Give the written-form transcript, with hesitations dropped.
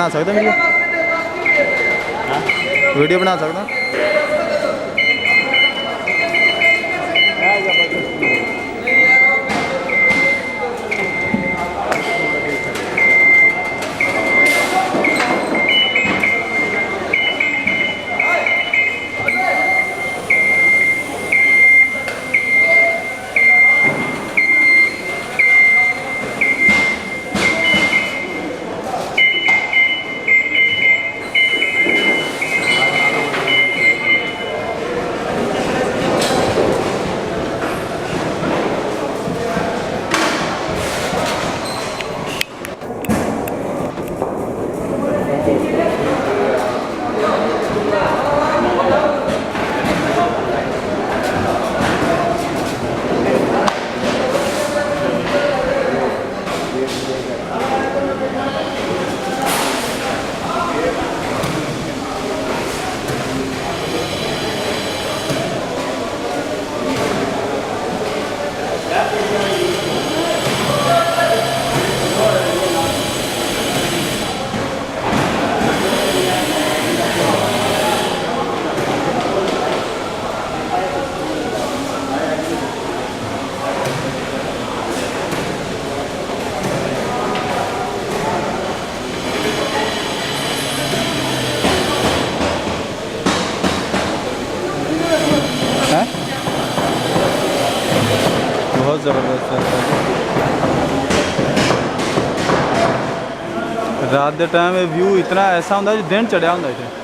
बना सकते video video बना सकदा बहुत ज़बरदस्त है। रात के टाइम व्यू इतना ऐसा होंगे जो दिन चढ़िया होंगे इतने